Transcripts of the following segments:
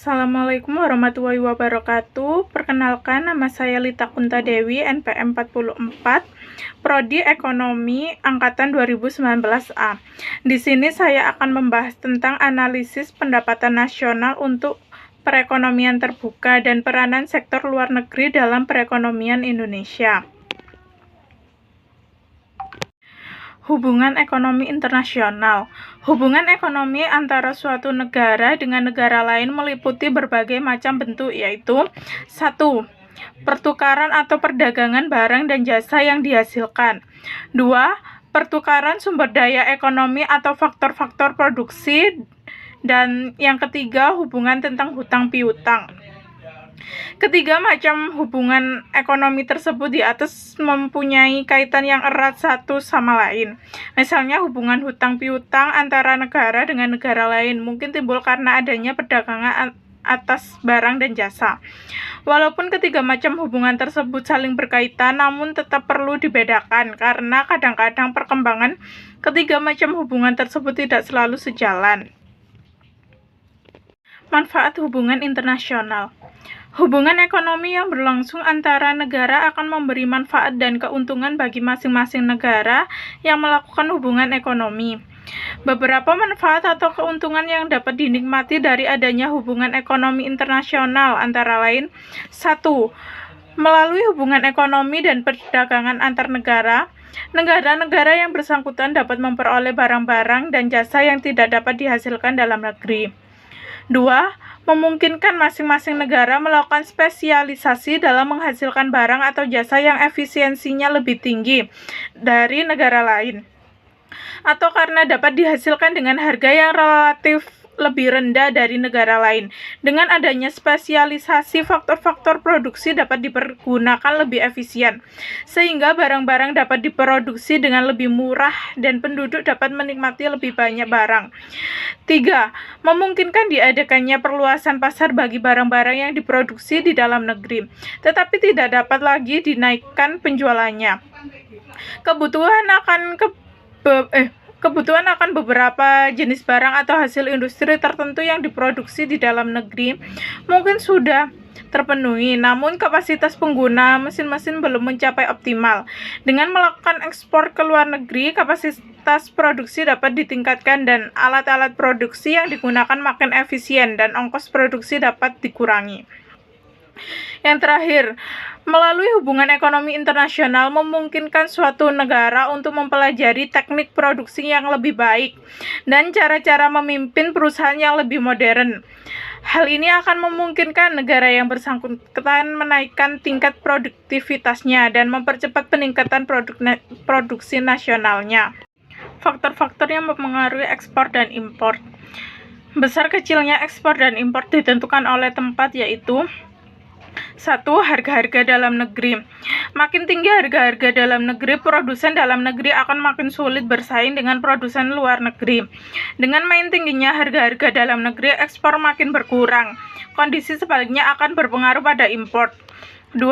Assalamualaikum warahmatullahi wabarakatuh. Perkenalkan, nama saya Lita Kuntadewi, NPM 44, Prodi Ekonomi Angkatan 2019A. Di sini saya akan membahas tentang analisis pendapatan nasional untuk perekonomian terbuka dan peranan sektor luar negeri dalam perekonomian Indonesia. Hubungan ekonomi internasional. Hubungan ekonomi antara suatu negara dengan negara lain meliputi berbagai macam bentuk, yaitu 1. Pertukaran atau perdagangan barang dan jasa yang dihasilkan. 2. Pertukaran sumber daya ekonomi atau faktor-faktor produksi. Dan yang ketiga, hubungan tentang hutang piutang. Ketiga macam hubungan ekonomi tersebut di atas mempunyai kaitan yang erat satu sama lain. Misalnya hubungan hutang piutang antara negara dengan negara lain mungkin timbul karena adanya perdagangan atas barang dan jasa. Walaupun ketiga macam hubungan tersebut saling berkaitan, namun tetap perlu dibedakan karena kadang-kadang perkembangan ketiga macam hubungan tersebut tidak selalu sejalan. Manfaat hubungan internasional. Hubungan ekonomi yang berlangsung antara negara akan memberi manfaat dan keuntungan bagi masing-masing negara yang melakukan hubungan ekonomi. Beberapa manfaat atau keuntungan yang dapat dinikmati dari adanya hubungan ekonomi internasional antara lain: 1. Melalui hubungan ekonomi dan perdagangan antar negara, negara-negara yang bersangkutan dapat memperoleh barang-barang dan jasa yang tidak dapat dihasilkan dalam negeri. 2. Memungkinkan masing-masing negara melakukan spesialisasi dalam menghasilkan barang atau jasa yang efisiensinya lebih tinggi dari negara lain, atau karena dapat dihasilkan dengan harga yang relatif lebih rendah dari negara lain. Dengan adanya spesialisasi, faktor-faktor produksi dapat dipergunakan lebih efisien, sehingga barang-barang dapat diproduksi dengan lebih murah dan penduduk dapat menikmati lebih banyak barang. 3. Memungkinkan diadakannya perluasan pasar bagi barang-barang yang diproduksi di dalam negeri, tetapi tidak dapat lagi dinaikkan penjualannya. Kebutuhan akan beberapa jenis barang atau hasil industri tertentu yang diproduksi di dalam negeri mungkin sudah terpenuhi, namun kapasitas pengguna mesin-mesin belum mencapai optimal. Dengan melakukan ekspor ke luar negeri, kapasitas produksi dapat ditingkatkan dan alat-alat produksi yang digunakan makin efisien dan ongkos produksi dapat dikurangi. Yang terakhir, melalui hubungan ekonomi internasional memungkinkan suatu negara untuk mempelajari teknik produksi yang lebih baik dan cara-cara memimpin perusahaan yang lebih modern. Hal ini akan memungkinkan negara yang bersangkutan menaikkan tingkat produktivitasnya dan mempercepat peningkatan produksi nasionalnya. Faktor-faktor yang mempengaruhi ekspor dan impor. Besar kecilnya ekspor dan impor ditentukan oleh tempat, yaitu 1. Harga-harga dalam negeri. Makin tinggi harga-harga dalam negeri, produsen dalam negeri akan makin sulit bersaing dengan produsen luar negeri. Dengan makin tingginya harga-harga dalam negeri, ekspor makin berkurang. Kondisi sebaliknya akan berpengaruh pada impor. 2.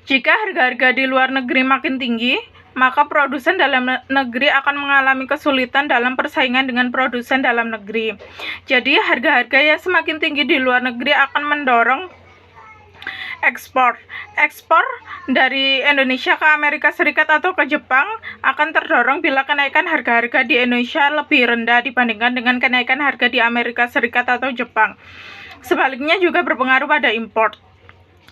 Jika harga-harga di luar negeri makin tinggi, maka produsen dalam negeri akan mengalami kesulitan dalam persaingan dengan produsen dalam negeri. Jadi, harga-harga yang semakin tinggi di luar negeri akan mendorong ekspor dari Indonesia ke Amerika Serikat atau ke Jepang akan terdorong bila kenaikan harga-harga di Indonesia lebih rendah dibandingkan dengan kenaikan harga di Amerika Serikat atau Jepang. Sebaliknya juga berpengaruh pada impor.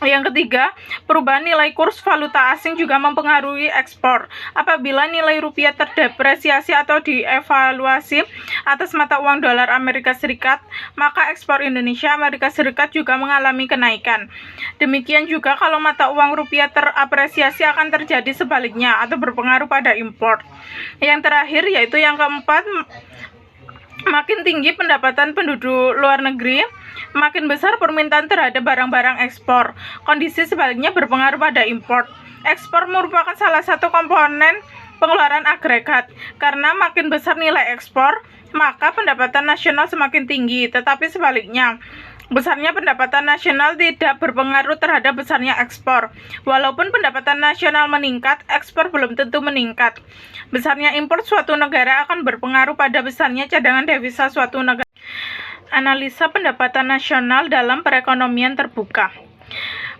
Yang ketiga, perubahan nilai kurs valuta asing juga mempengaruhi ekspor. Apabila nilai rupiah terdepresiasi atau dievaluasi atas mata uang dolar Amerika Serikat, maka ekspor Indonesia Amerika Serikat juga mengalami kenaikan. Demikian juga kalau mata uang rupiah terapresiasi akan terjadi sebaliknya atau berpengaruh pada impor. Yang terakhir, yaitu yang keempat, makin tinggi pendapatan penduduk luar negeri, makin besar permintaan terhadap barang-barang ekspor. Kondisi sebaliknya berpengaruh pada impor. Ekspor merupakan salah satu komponen pengeluaran agregat. Karena makin besar nilai ekspor, maka pendapatan nasional semakin tinggi. Tetapi sebaliknya, besarnya pendapatan nasional tidak berpengaruh terhadap besarnya ekspor. Walaupun pendapatan nasional meningkat, ekspor belum tentu meningkat. Besarnya impor suatu negara akan berpengaruh pada besarnya cadangan devisa suatu negara. Analisa pendapatan nasional dalam perekonomian terbuka.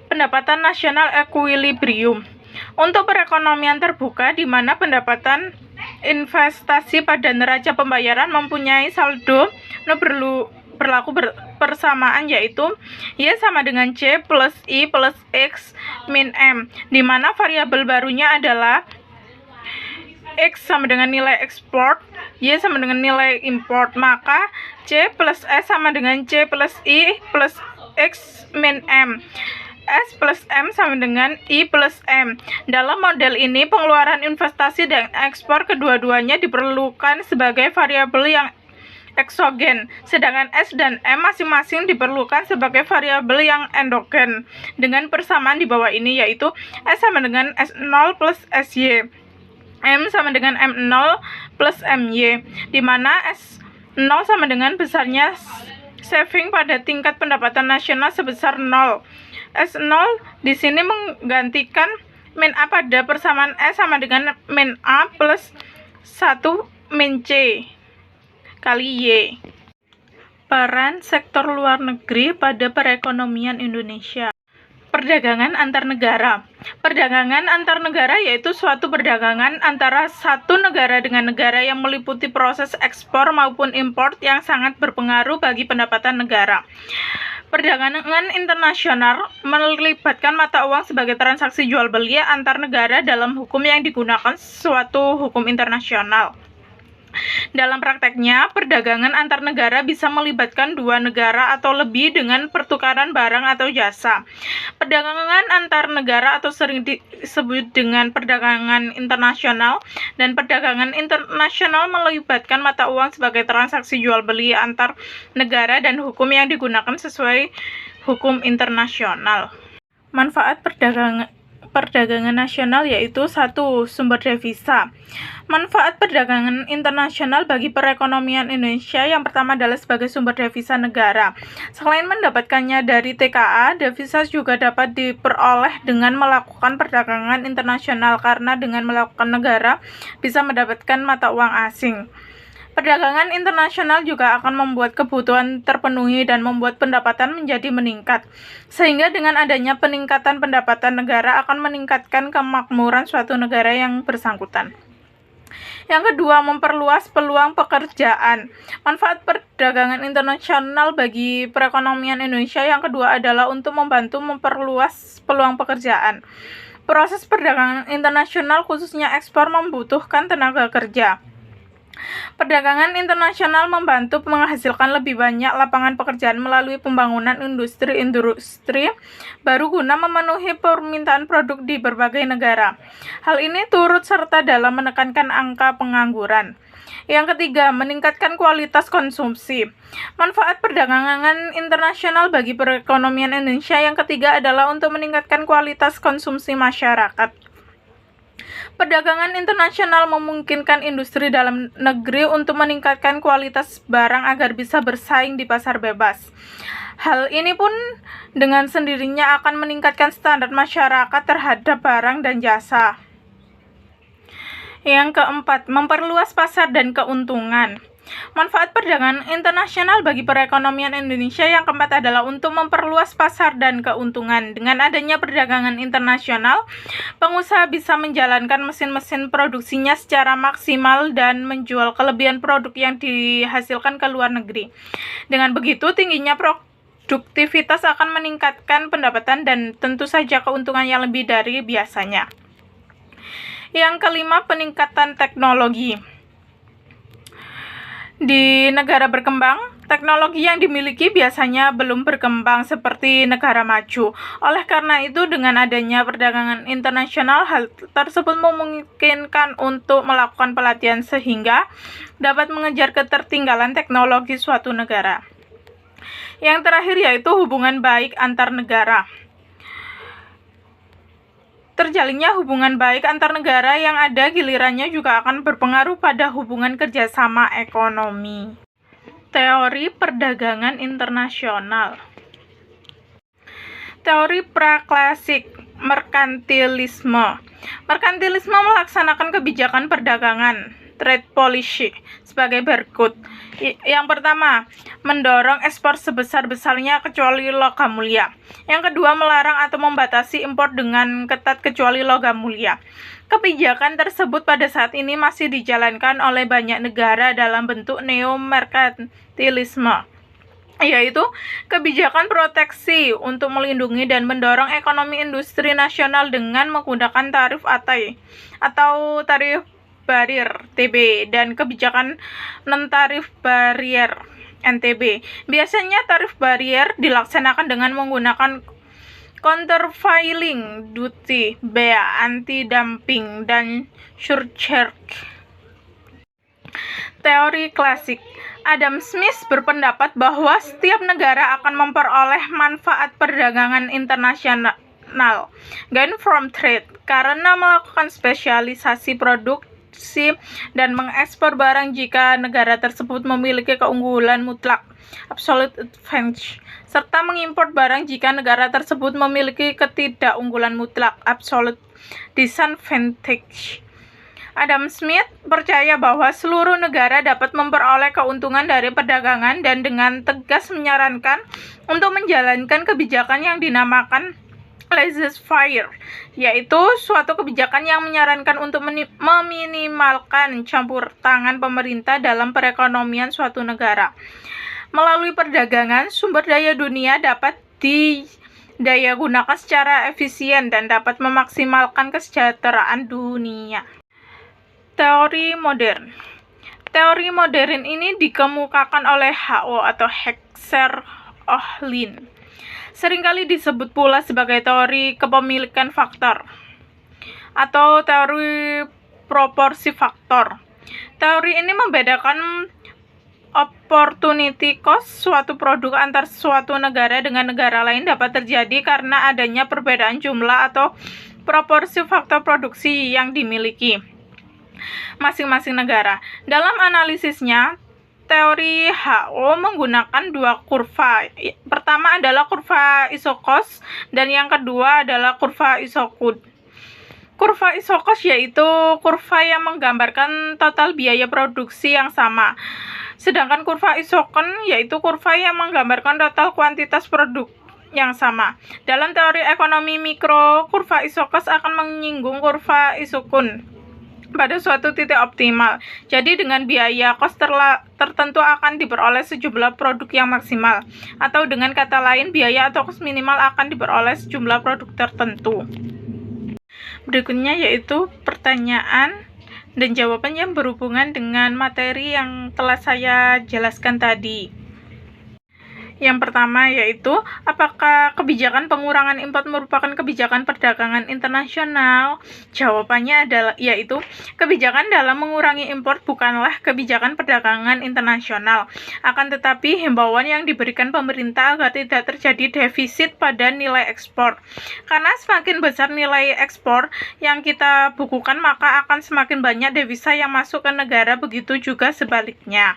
Pendapatan nasional equilibrium. Untuk perekonomian terbuka, di mana pendapatan investasi pada neraca pembayaran mempunyai saldo berlaku persamaan, yaitu Y sama dengan C plus I plus X min M, di mana variabel barunya adalah X sama dengan nilai ekspor, Y sama dengan nilai import, maka C plus S sama dengan C plus I plus X min M. S plus M sama dengan I plus M. Dalam model ini, pengeluaran investasi dan ekspor kedua-duanya diperlukan sebagai variabel yang eksogen, sedangkan S dan M masing-masing diperlukan sebagai variabel yang endogen, dengan persamaan di bawah ini, yaitu S sama dengan S0 plus SY, M sama dengan M0 plus MY, di mana S0 sama dengan besarnya saving pada tingkat pendapatan nasional sebesar 0. S0 di sini menggantikan min A pada persamaan S sama dengan min A plus 1 min C kali Y. Peran sektor luar negeri pada perekonomian Indonesia. Perdagangan antar negara. Perdagangan antar negara yaitu suatu perdagangan antara satu negara dengan negara yang meliputi proses ekspor maupun import yang sangat berpengaruh bagi pendapatan negara. Perdagangan internasional melibatkan mata uang sebagai transaksi jual beli antar negara dalam hukum yang digunakan suatu hukum internasional. Dalam prakteknya, perdagangan antar negara bisa melibatkan dua negara atau lebih dengan pertukaran barang atau jasa. Perdagangan antar negara atau sering disebut dengan perdagangan internasional, dan perdagangan internasional melibatkan mata uang sebagai transaksi jual beli antar negara dan hukum yang digunakan sesuai hukum internasional. Manfaat perdagangan nasional yaitu 1. Sumber devisa. Manfaat perdagangan internasional bagi perekonomian Indonesia yang pertama adalah sebagai sumber devisa negara. Selain mendapatkannya dari TKA, devisa juga dapat diperoleh dengan melakukan perdagangan internasional, karena dengan melakukan negara bisa mendapatkan mata uang asing. Perdagangan internasional juga akan membuat kebutuhan terpenuhi dan membuat pendapatan menjadi meningkat. Sehingga dengan adanya peningkatan pendapatan negara akan meningkatkan kemakmuran suatu negara yang bersangkutan. Yang kedua, memperluas peluang pekerjaan. Manfaat perdagangan internasional bagi perekonomian Indonesia yang kedua adalah untuk membantu memperluas peluang pekerjaan. Proses perdagangan internasional khususnya ekspor membutuhkan tenaga kerja. Perdagangan internasional membantu menghasilkan lebih banyak lapangan pekerjaan melalui pembangunan industri-industri baru guna memenuhi permintaan produk di berbagai negara. Hal ini turut serta dalam menekankan angka pengangguran. Yang ketiga, meningkatkan kualitas konsumsi. Manfaat perdagangan internasional bagi perekonomian Indonesia yang ketiga adalah untuk meningkatkan kualitas konsumsi masyarakat. Perdagangan internasional memungkinkan industri dalam negeri untuk meningkatkan kualitas barang agar bisa bersaing di pasar bebas. Hal ini pun dengan sendirinya akan meningkatkan standar masyarakat terhadap barang dan jasa. Yang keempat, memperluas pasar dan keuntungan. Manfaat perdagangan internasional bagi perekonomian Indonesia yang keempat adalah untuk memperluas pasar dan keuntungan. Dengan adanya perdagangan internasional, pengusaha bisa menjalankan mesin-mesin produksinya secara maksimal dan menjual kelebihan produk yang dihasilkan ke luar negeri. Dengan begitu, tingginya produktivitas akan meningkatkan pendapatan dan tentu saja keuntungan yang lebih dari biasanya. Yang kelima, peningkatan teknologi. Di negara berkembang, teknologi yang dimiliki biasanya belum berkembang seperti negara maju. Oleh karena itu, dengan adanya perdagangan internasional, hal tersebut memungkinkan untuk melakukan pelatihan sehingga dapat mengejar ketertinggalan teknologi suatu negara. Yang terakhir yaitu hubungan baik antar negara. Terjalinnya hubungan baik antar negara yang ada gilirannya juga akan berpengaruh pada hubungan kerjasama ekonomi. Teori perdagangan internasional. Teori praklasik, merkantilisme. Merkantilisme melaksanakan kebijakan perdagangan trade policy sebagai berikut. Yang pertama, mendorong ekspor sebesar-besarnya kecuali logam mulia. Yang kedua, melarang atau membatasi impor dengan ketat kecuali logam mulia. Kebijakan tersebut pada saat ini masih dijalankan oleh banyak negara dalam bentuk neo-merkantilisme, yaitu kebijakan proteksi untuk melindungi dan mendorong ekonomi industri nasional dengan menggunakan tarif ATAI atau tarif barier TB dan kebijakan non-tarif barier NTB. Biasanya tarif barier dilaksanakan dengan menggunakan countervailing duty, bea anti-dumping, dan surcharge. Teori klasik. Adam Smith berpendapat bahwa setiap negara akan memperoleh manfaat perdagangan internasional, gain from trade, karena melakukan spesialisasi produksi dan mengekspor barang jika negara tersebut memiliki keunggulan mutlak, absolute advantage, serta mengimpor barang jika negara tersebut memiliki ketidakunggulan mutlak, absolute disadvantage. Adam Smith percaya bahwa seluruh negara dapat memperoleh keuntungan dari perdagangan dan dengan tegas menyarankan untuk menjalankan kebijakan yang dinamakan laissez-faire, yaitu suatu kebijakan yang menyarankan untuk meminimalkan campur tangan pemerintah dalam perekonomian suatu negara. Melalui perdagangan, sumber daya dunia dapat didaya gunakan secara efisien dan dapat memaksimalkan kesejahteraan dunia. Teori modern. Teori modern ini dikemukakan oleh H.O. atau Hexer-Ohlin. Seringkali disebut pula sebagai teori kepemilikan faktor atau teori proporsi faktor. Teori ini membedakan opportunity cost suatu produk antar suatu negara dengan negara lain dapat terjadi karena adanya perbedaan jumlah atau proporsi faktor produksi yang dimiliki masing-masing negara. Dalam analisisnya, teori H.O. menggunakan dua kurva. Pertama adalah kurva isokos dan yang kedua adalah kurva isokut. Kurva isokos yaitu kurva yang menggambarkan total biaya produksi yang sama. Sedangkan kurva isokon yaitu kurva yang menggambarkan total kuantitas produk yang sama. Dalam teori ekonomi mikro, kurva isokos akan menyinggung kurva isokun pada suatu titik optimal. Jadi dengan biaya kos tertentu akan diperoleh sejumlah produk yang maksimal, atau dengan kata lain biaya atau kos minimal akan diperoleh sejumlah produk tertentu. Berikutnya yaitu pertanyaan dan jawaban yang berhubungan dengan materi yang telah saya jelaskan tadi. Yang pertama yaitu, apakah kebijakan pengurangan impor merupakan kebijakan perdagangan internasional? Jawabannya adalah yaitu, kebijakan dalam mengurangi impor bukanlah kebijakan perdagangan internasional. Akan tetapi, himbauan yang diberikan pemerintah agar tidak terjadi defisit pada nilai ekspor. Karena semakin besar nilai ekspor yang kita bukukan, maka akan semakin banyak devisa yang masuk ke negara, begitu juga sebaliknya.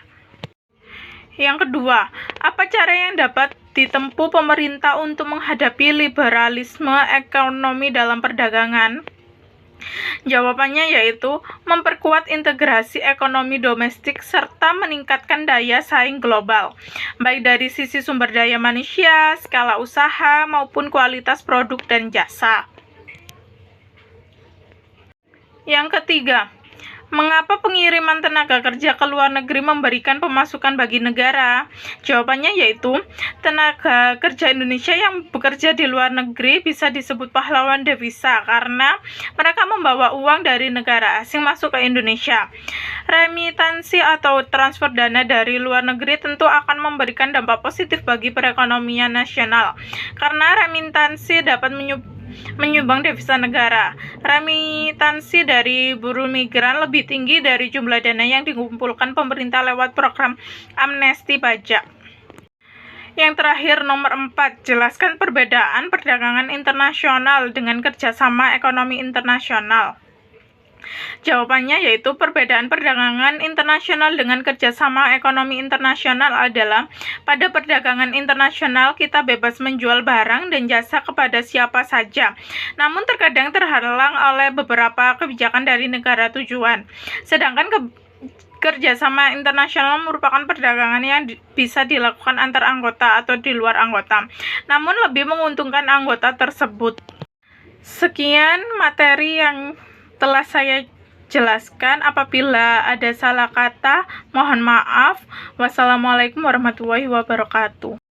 Yang kedua, apa cara yang dapat ditempuh pemerintah untuk menghadapi liberalisme ekonomi dalam perdagangan? Jawabannya yaitu memperkuat integrasi ekonomi domestik serta meningkatkan daya saing global, baik dari sisi sumber daya manusia, skala usaha, maupun kualitas produk dan jasa. Yang ketiga, mengapa pengiriman tenaga kerja ke luar negeri memberikan pemasukan bagi negara? Jawabannya yaitu, tenaga kerja Indonesia yang bekerja di luar negeri bisa disebut pahlawan devisa karena mereka membawa uang dari negara asing masuk ke Indonesia. Remitansi atau transfer dana dari luar negeri tentu akan memberikan dampak positif bagi perekonomian nasional karena remitansi dapat menyumbang devisa negara. Remitansi dari buruh migran lebih tinggi dari jumlah dana yang dikumpulkan pemerintah lewat program amnesti pajak. Yang terakhir, nomor 4, jelaskan perbedaan perdagangan internasional dengan kerjasama ekonomi internasional. Jawabannya yaitu perbedaan perdagangan internasional dengan kerjasama ekonomi internasional adalah pada perdagangan internasional kita bebas menjual barang dan jasa kepada siapa saja, namun terkadang terhalang oleh beberapa kebijakan dari negara tujuan. Sedangkan Kerjasama internasional merupakan perdagangan yang bisa dilakukan antar anggota atau di luar anggota, namun lebih menguntungkan anggota tersebut. Sekian materi yang telah saya jelaskan. Apabila ada salah kata, mohon maaf. Wassalamualaikum warahmatullahi wabarakatuh.